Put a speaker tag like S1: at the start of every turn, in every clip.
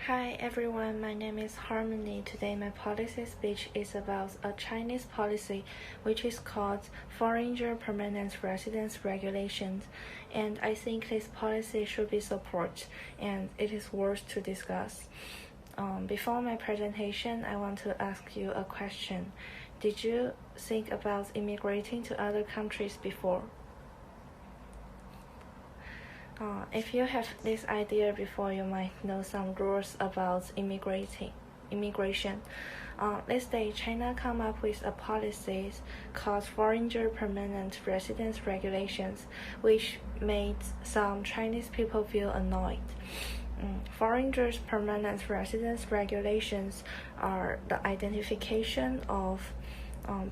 S1: Hi everyone, my name is Harmony. Today my policy speech is about a Chinese policy which is called Foreigner Permanent Residence Regulations, and I think this policy should be supported and it is worth to discuss. Before my presentation, I want to ask you a question. Did you think about immigrating to other countries before? If you have this idea before, you might know some rules about immigration. Let's say China come up with a policy called Foreigner Permanent Residence Regulations, which made some Chinese people feel annoyed. Foreigners' permanent residence regulations are the identification of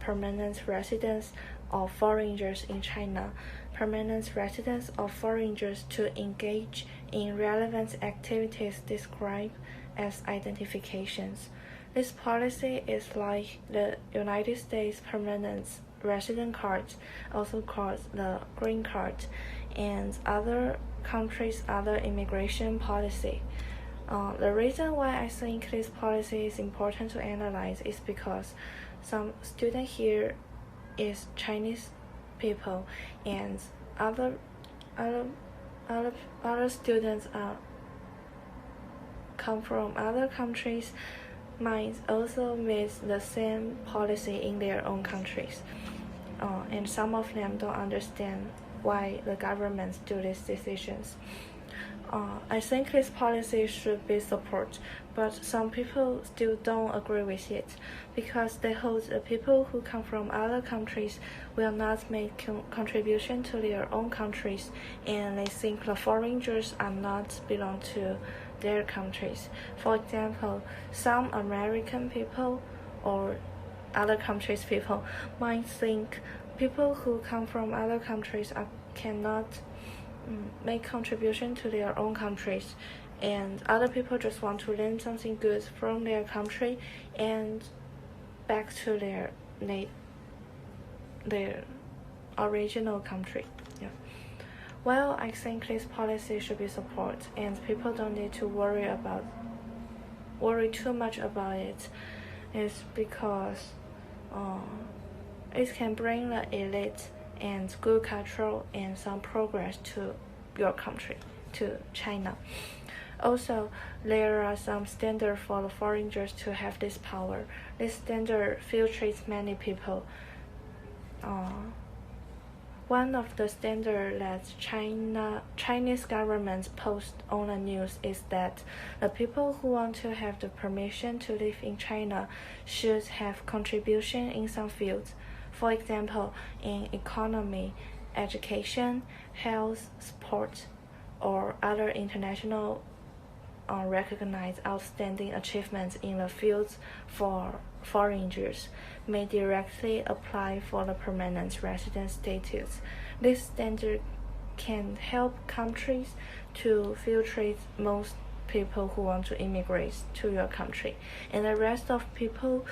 S1: permanent residents of foreigners in China, permanent residents of foreigners to engage in relevant activities described as identifications. This policy is like the United States Permanent Resident Card, also called the Green Card, and other countries' other immigration policy. The reason why I think this policy is important to analyze is because some student here is Chinese people, and other students come from other countries might also meet the same policy in their own countries, and some of them don't understand why the governments do these decisions. I think this policy should be supported, but some people still don't agree with it because they hold the people who come from other countries will not make contribution to their own countries, and they think the foreigners are not belong to their countries. For example, some American people or other countries' people might think people who come from other countries cannot make contribution to their own countries, and other people just want to learn something good from their country and back to their original country. Well, I think this policy should be supported, and people don't need to worry too much about it. It's because it can bring the elite and good control and some progress to your country, to China. Also, there are some standards for the foreigners to have this power. This standard filters many people. One of the standards that Chinese government post on the news is that the people who want to have the permission to live in China should have contribution in some fields. For example, in economy, education, health, sport, or other international recognized outstanding achievements in the fields for foreigners may directly apply for the permanent resident status. This standard can help countries to filter most people who want to immigrate to your country, and the rest of people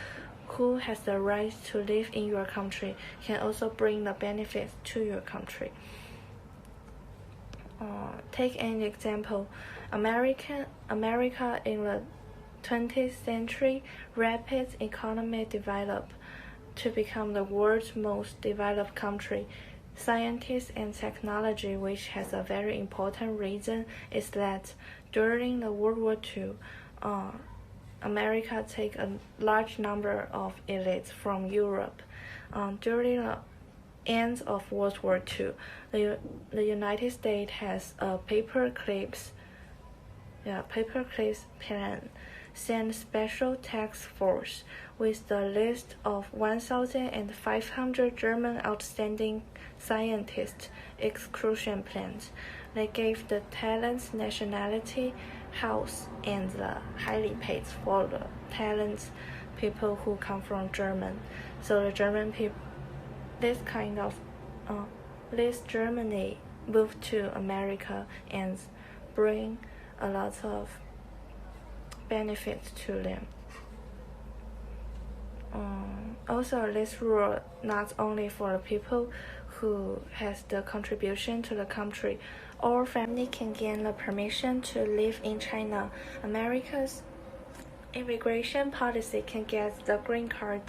S1: who has the right to live in your country can also bring the benefits to your country. Take an example. America in the 20th century rapid economic developed to become the world's most developed country. Science and technology, which has a very important reason, is that during the World War II, America take a large number of elites from Europe. During the end of World War II, the United States has a paperclips plan, sent special task force with the list of 1,500 German outstanding scientists exclusion plans. They gave the talents nationality, house, and the highly paid for the talents people who come from German. So the German people, this Germany moved to America and bring a lot of benefits to them. Also, this rule not only for the people who has the contribution to the country, All family can gain the permission to live in China. America's immigration policy can get the green card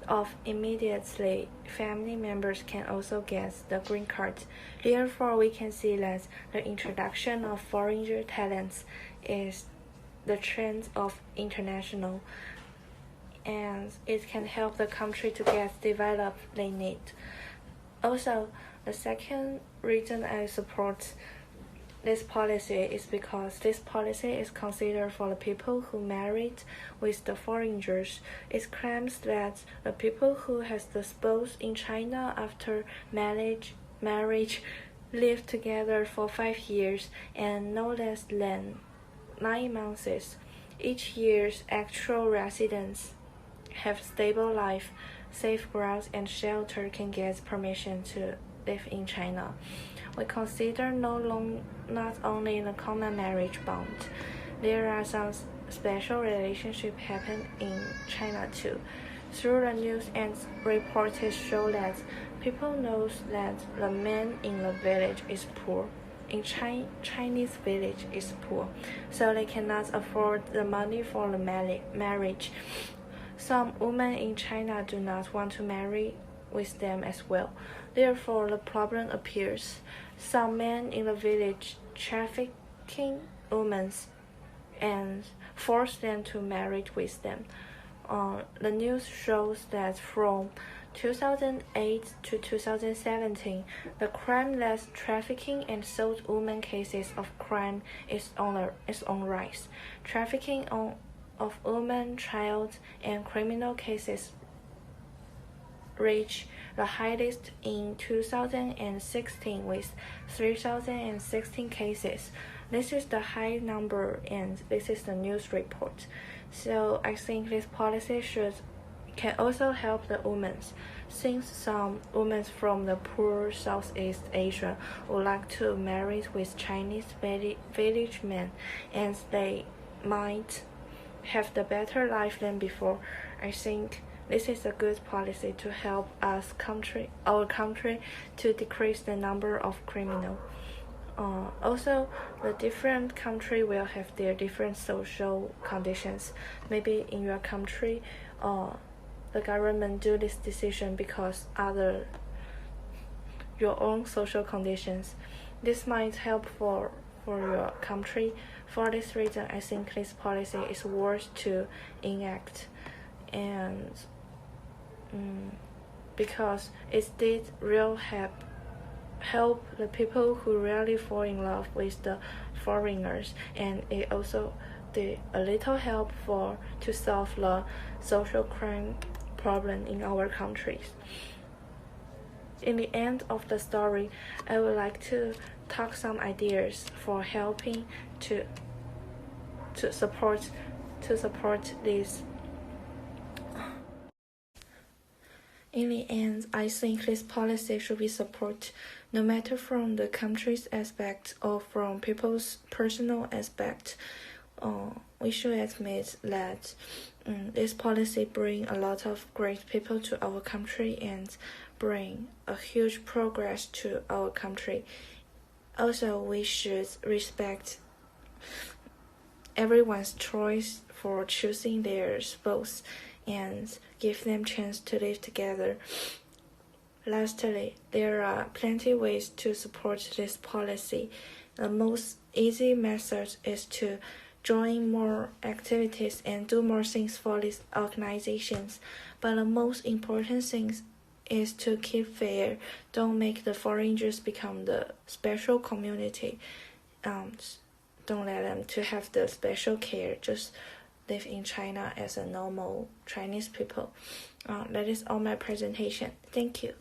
S1: of immediately. Family members can also get the green card. Therefore, we can see that the introduction of foreign talents is the trend of international, and it can help the country to get developed they need. Also, the second reason I support this policy is because this policy is considered for the people who married with the foreigners. It claims that the people who has the spouse in China after marriage live together for 5 years and no less than 9 months. Each year's actual residents have stable life, safe grounds, and shelter can get permission to live in China. We consider not only the common marriage bond. There are some special relationships happen in China too. Through the news and reports show that people know that the man in the village is poor. In Chinese village is poor, so they cannot afford the money for the marriage. Some women in China do not want to marry with them as well. Therefore, the problem appears. Some men in the village trafficking women and force them to marry with them. The news shows that from 2008 to 2017, the crime-less trafficking and sold women cases of crime is on rise. Trafficking of women, child, and criminal cases reached the highest in 2016 with 3,016 cases. This is the high number, and this is the news report. So I think this policy can also help the women, since some women from the poor Southeast Asia would like to marry with Chinese village men, and they might have the better life than before. I think this is a good policy to help our country to decrease the number of criminals. Also, the different country will have their different social conditions. Maybe in your country, the government do this decision because your own social conditions. This might help for your country. For this reason, I think this policy is worth to enact, and because it did real help the people who really fall in love with the foreigners, and it also did a little help to solve the social crime problem in our countries. In the end of the story, I would like to talk some ideas for helping to support this. In the end, I think this policy should be supported, no matter from the country's aspect or from people's personal aspect. We should admit that this policy brings a lot of great people to our country and bring a huge progress to our country. Also, we should respect everyone's choice for choosing their spouse and give them chance to live together. Lastly, there are plenty ways to support this policy. The most easy method is to join more activities and do more things for these organizations. But the most important thing is to keep fair. Don't make the foreigners become the special community. Don't let them to have the special care. Just live in China as a normal Chinese people. That is all my presentation. Thank you.